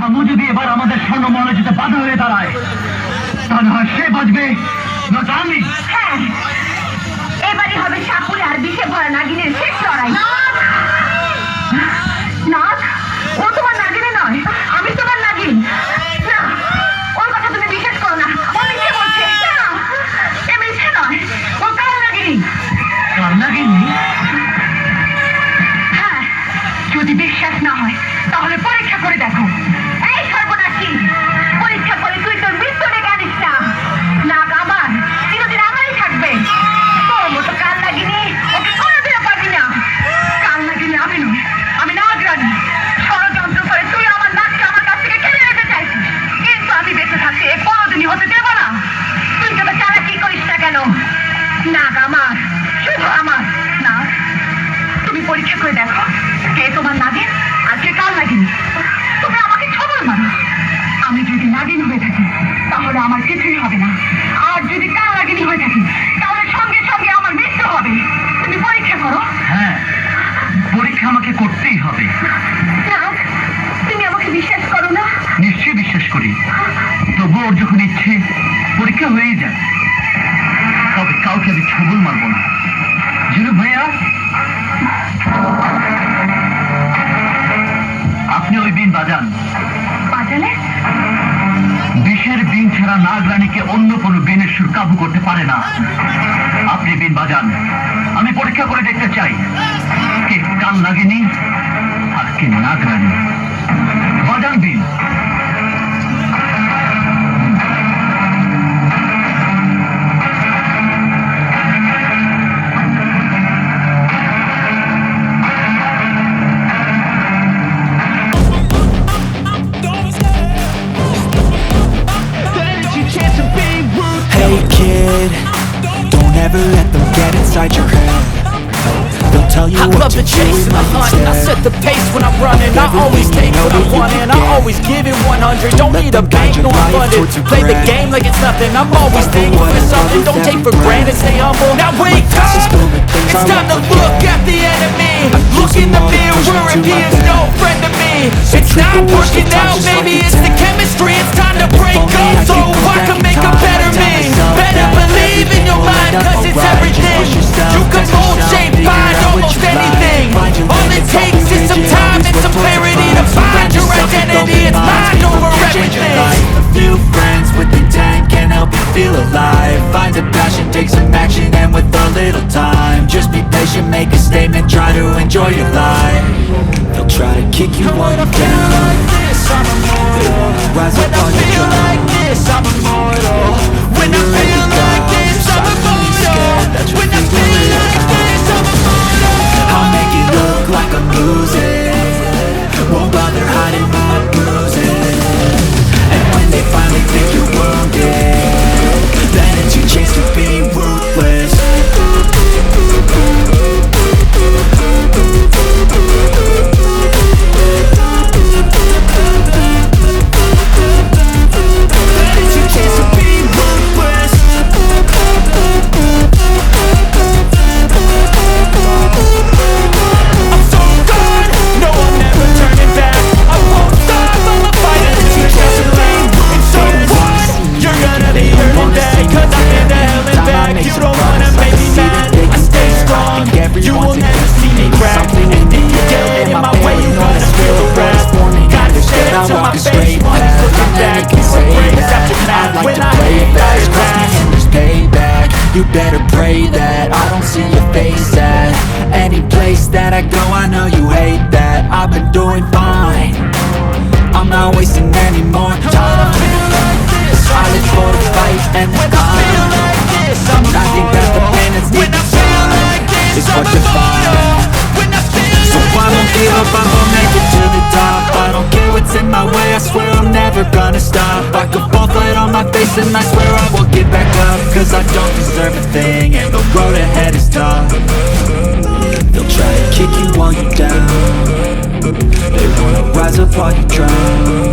শামু যদি এবার আমাদের স্বর্ণমহলে যেতে বাধা হয়ে দাঁড়ায়, তাহলে হয় সে বাঁচবে নয়তো আমি। হ্যাঁ, এবারই হবে সাপুরে আর বিষে ভরা নাগিনের শেষ লড়াই। নাগ, ও তোমার নাগিনে নয়, আমি তোমার নাগিন। না, ওর কথা তুমি বিশ্বাস করো না, ও মিথ্যে বলছে। না, এ মিথ্যে নয়, ও কাল নাগিনী। কাল নাগিনী? হ্যাঁ, যদি বিশ্বাস না হয় তাহলে পরীক্ষা করে দেখো। এই সর্বনাশী, পরীক্ষা করে তুই তোর মৃত্যু ডেকে আনিস না। নাগ আমার, চিরদিন আমারই থাকবে। তোর মতো কাল নাগিনী ওকে কোনোদিনও পাবি না। কাল নাগিনী আমি নই, আমি নাগরানী। ষড়যন্ত্র করে তুই আমার নাককে আমার কাছ থেকে কেড়ে নিতে চাইছিস, কিন্তু আমি বেঁচে থাকতে এ কোনোদিনই হতে দেব না। তুই যত চালাকি করিস না কেন, নাগ আমার, শুধু আমার। নাগ, তুমি পরীক্ষা করে দেখো কে তোমার নাগিন আর কে কাল নাগিনী। তুমি আমাকে ছবল মারো, আমি যদি নাগিন হয়ে থাকি তাহলে আমার কিছুই হবে না, আর যদি কাল নাগিনী হয়ে থাকি তাহলে সঙ্গে সঙ্গে আমার মৃত্যু হবে। তুমি পরীক্ষা করো। হ্যাঁ, পরীক্ষা আমাকে করতেই হবে। নাগ, তুমি আমাকে বিশ্বাস করো না? নিশ্চয়ই বিশ্বাস করি, তবু ওর যখন ইচ্ছে পরীক্ষা হয়েই যায়, তবে কাউকে আমি ছবল মারবো না। জিনু ভাইয়া, আপনি ওই বিন বাজান। বাজালে? বিষের বিন ছাড়া নাগরানীকে অন্য কোনো বিনের সুর কাবু করতে পারে না। আপনি বিন বাজান, আমি পরীক্ষা করে দেখতে চাই কে কাল নাগিনী আর কে নাগরানী। বাজান বিন। Hey kid, don't ever let them get inside your head. They'll tell you I what love to the do chase and the like hunt. I it's set the pace when I'm running. I always take what I want and I always give it 100. Don't need a bank, no abundance. Play the game like it's nothing. I'm always thankful for something. Don't take for granted, stay humble. Now wake up! It's time to look at the enemy. Look in the mirror if he is no friend to me. It's not working out, maybe it's the chemistry. It's time to break up so I can make a better me. Better believe in your mind, cause it's everything. You can mold, shape, find almost anything. All it takes is some time and some clarity to find your identity. It's mind over everything. A few friends with intent can help you feel alive. Find a passion, take some action, and with a little time, just be patient, make a statement, try to enjoy your life. They'll try to kick you while you're down. I'm immortal. Rise When up I while you're feel down. like this, I'm immortal. When I feel like this, I'm immortal. When I feel like this, I'm immortal. I'll make it look like I'm losing. Won't bother hiding my bruises. And when they finally think you're wounded, then it's your chance to be ruthless. It's your chance to be ruthless. I'm so good, no I'm never turning back. I won't stop, I'ma fight it. It's your chance to be ruthless. So what? You're gonna be hurting bad, cause I've been to hell and back. You don't wanna make me mad, I stay strong. You will never see me crack. And if you get in my way, you gonna feel the wrath. Gotta say it to my face, once looking back. You were great after that, when I hit that crash. There's payback. You better pray that I don't see your face at any place that I go. I know you hate that. I've been doing fine. I'm not wasting any more time. I live for the fight and the climb. I think that the pain that's deep inside is what defines. So I won't give up, I will make it to the top. I don't care what's in my way, I swear I'm never gonna stop. I could fall flat on my face and I swear I will get back up. Cause I don't deserve a thing and the road ahead is tough. They'll try to kick you while you're down. They wanna rise up while you drown.